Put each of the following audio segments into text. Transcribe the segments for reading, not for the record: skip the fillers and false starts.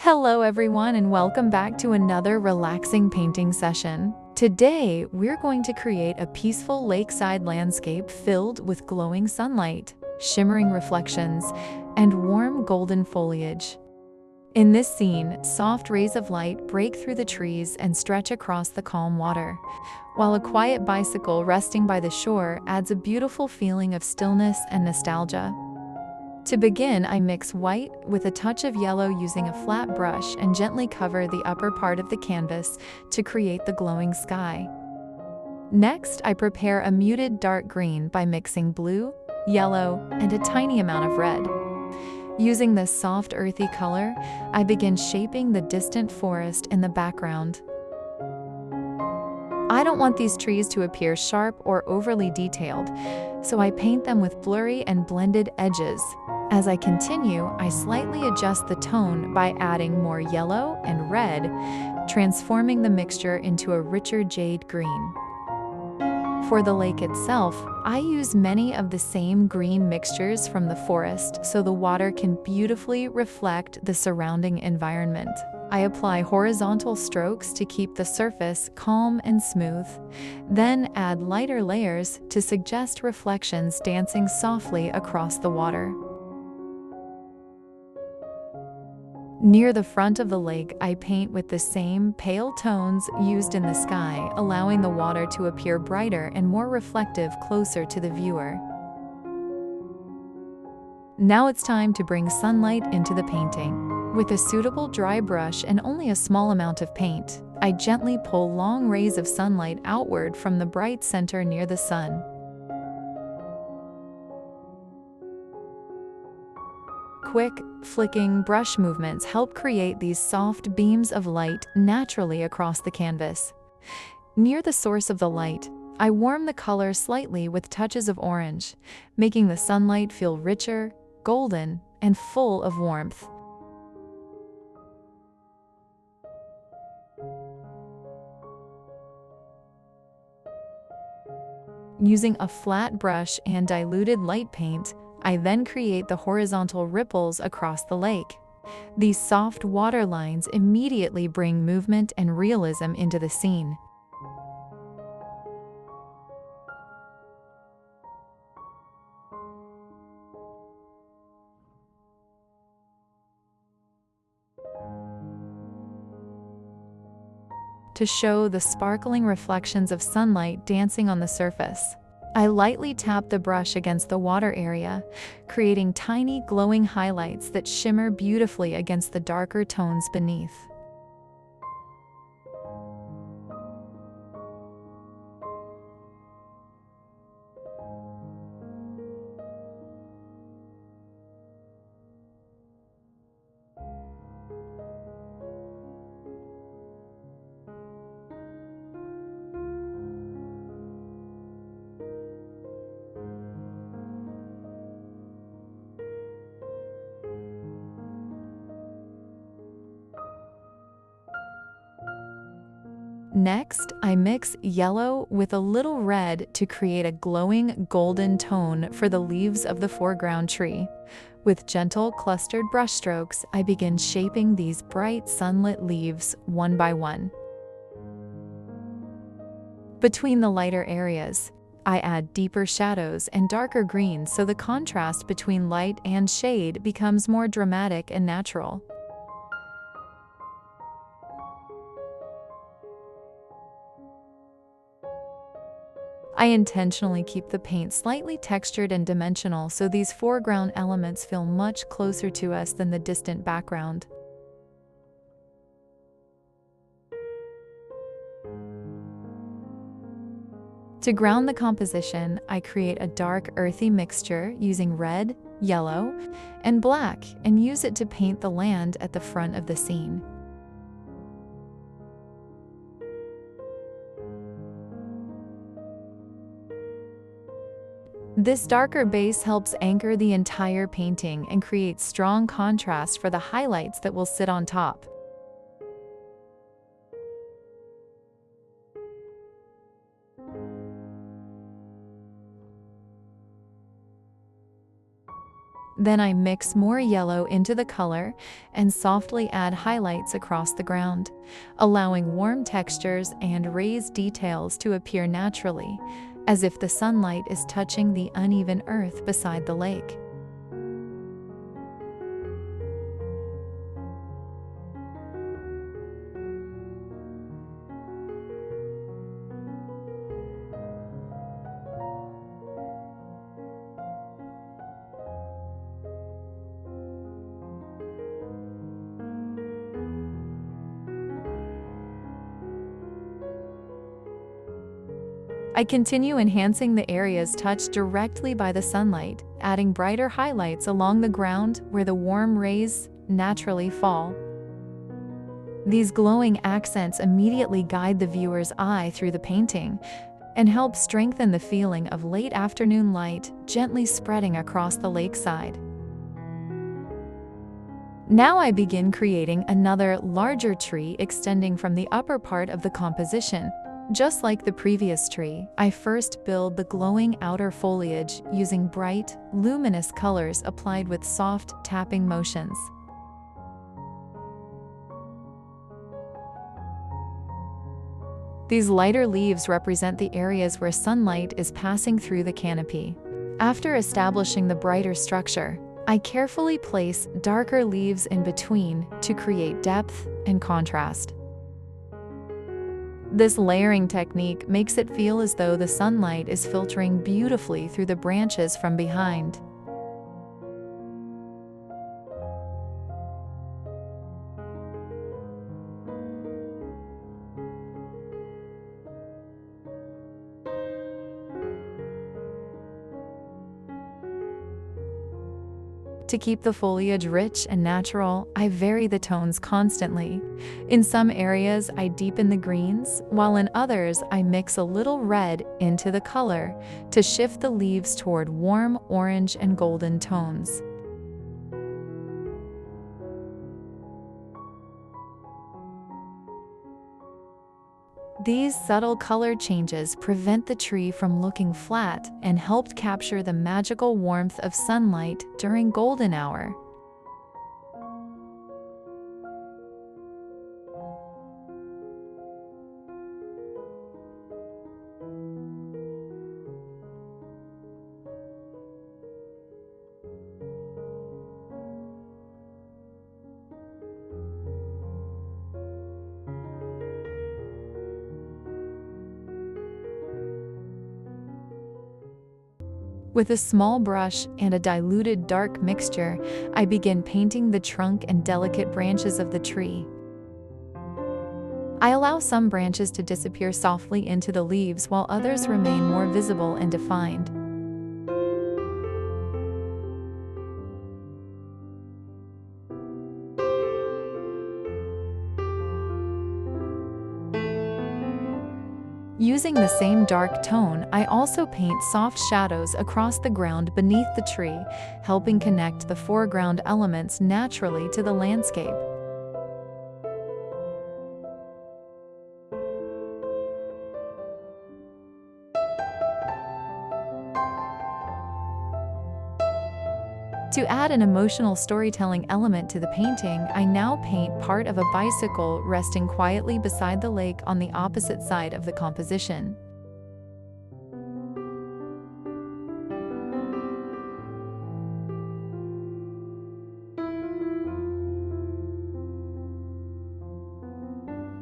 Hello everyone and welcome back to another relaxing painting session. Today, we're going to create a peaceful lakeside landscape filled with glowing sunlight, shimmering reflections, and warm golden foliage. In this scene, soft rays of light break through the trees and stretch across the calm water, while a quiet bicycle resting by the shore adds a beautiful feeling of stillness and nostalgia. To begin, I mix white with a touch of yellow using a flat brush and gently cover the upper part of the canvas to create the glowing sky. Next, I prepare a muted dark green by mixing blue, yellow, and a tiny amount of red. Using this soft earthy color, I begin shaping the distant forest in the background. I don't want these trees to appear sharp or overly detailed, so I paint them with blurry and blended edges. As I continue, I slightly adjust the tone by adding more yellow and red, transforming the mixture into a richer jade green. For the lake itself, I use many of the same green mixtures from the forest so the water can beautifully reflect the surrounding environment. I apply horizontal strokes to keep the surface calm and smooth, then add lighter layers to suggest reflections dancing softly across the water. Near the front of the lake, I paint with the same pale tones used in the sky, allowing the water to appear brighter and more reflective closer to the viewer. Now it's time to bring sunlight into the painting. With a suitable dry brush and only a small amount of paint, I gently pull long rays of sunlight outward from the bright center near the sun. Quick, flicking brush movements help create these soft beams of light naturally across the canvas. Near the source of the light, I warm the color slightly with touches of orange, making the sunlight feel richer, golden, and full of warmth. Using a flat brush and diluted light paint, I then create the horizontal ripples across the lake. These soft water lines immediately bring movement and realism into the scene. To show the sparkling reflections of sunlight dancing on the surface, I lightly tap the brush against the water area, creating tiny glowing highlights that shimmer beautifully against the darker tones beneath. Next, I mix yellow with a little red to create a glowing golden tone for the leaves of the foreground tree. With gentle, clustered brushstrokes, I begin shaping these bright sunlit leaves one by one. Between the lighter areas, I add deeper shadows and darker greens so the contrast between light and shade becomes more dramatic and natural. I intentionally keep the paint slightly textured and dimensional so these foreground elements feel much closer to us than the distant background. To ground the composition, I create a dark earthy mixture using red, yellow, and black and use it to paint the land at the front of the scene. This darker base helps anchor the entire painting and creates strong contrast for the highlights that will sit on top. Then I mix more yellow into the color and softly add highlights across the ground, allowing warm textures and raised details to appear naturally, as if the sunlight is touching the uneven earth beside the lake. I continue enhancing the areas touched directly by the sunlight, adding brighter highlights along the ground where the warm rays naturally fall. These glowing accents immediately guide the viewer's eye through the painting and help strengthen the feeling of late afternoon light gently spreading across the lakeside. Now I begin creating another larger tree extending from the upper part of the composition. Just like the previous tree, I first build the glowing outer foliage using bright, luminous colors applied with soft tapping motions. These lighter leaves represent the areas where sunlight is passing through the canopy. After establishing the brighter structure, I carefully place darker leaves in between to create depth and contrast. This layering technique makes it feel as though the sunlight is filtering beautifully through the branches from behind. To keep the foliage rich and natural, I vary the tones constantly. In some areas, I deepen the greens, while in others, I mix a little red into the color to shift the leaves toward warm orange and golden tones. These subtle color changes prevent the tree from looking flat and helped capture the magical warmth of sunlight during golden hour. With a small brush and a diluted dark mixture, I begin painting the trunk and delicate branches of the tree. I allow some branches to disappear softly into the leaves while others remain more visible and defined. Using the same dark tone, I also paint soft shadows across the ground beneath the tree, helping connect the foreground elements naturally to the landscape. To add an emotional storytelling element to the painting, I now paint part of a bicycle resting quietly beside the lake on the opposite side of the composition.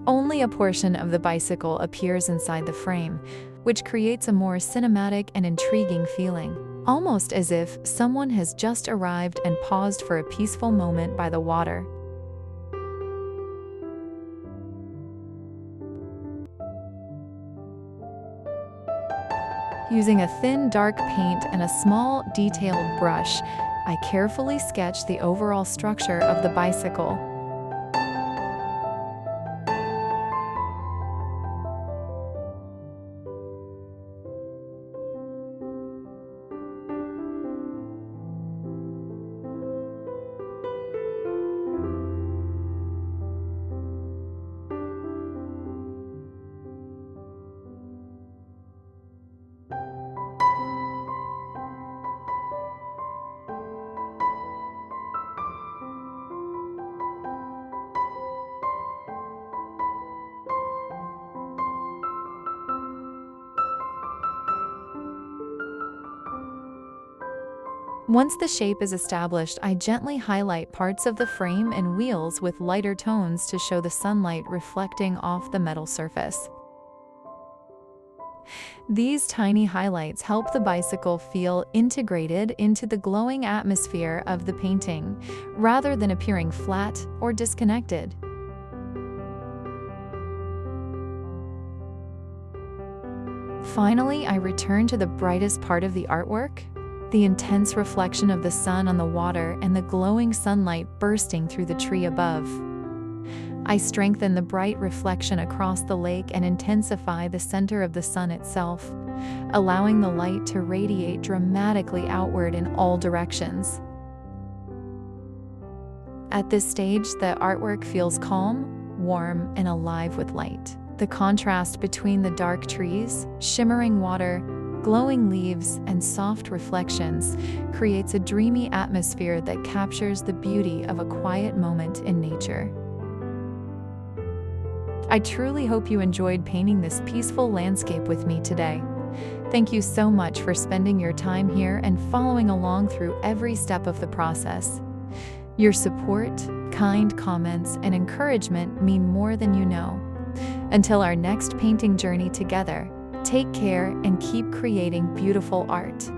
Only a portion of the bicycle appears inside the frame, which creates a more cinematic and intriguing feeling, almost as if someone has just arrived and paused for a peaceful moment by the water. Using a thin dark paint and a small detailed brush, I carefully sketch the overall structure of the bicycle. Once the shape is established, I gently highlight parts of the frame and wheels with lighter tones to show the sunlight reflecting off the metal surface. These tiny highlights help the bicycle feel integrated into the glowing atmosphere of the painting, rather than appearing flat or disconnected. Finally, I return to the brightest part of the artwork, the intense reflection of the sun on the water and the glowing sunlight bursting through the tree above. I strengthen the bright reflection across the lake and intensify the center of the sun itself, allowing the light to radiate dramatically outward in all directions. At this stage, the artwork feels calm, warm, and alive with light. The contrast between the dark trees, shimmering water, glowing leaves, and soft reflections creates a dreamy atmosphere that captures the beauty of a quiet moment in nature. I truly hope you enjoyed painting this peaceful landscape with me today. Thank you so much for spending your time here and following along through every step of the process. Your support, kind comments, and encouragement mean more than you know. Until our next painting journey together, take care and keep creating beautiful art.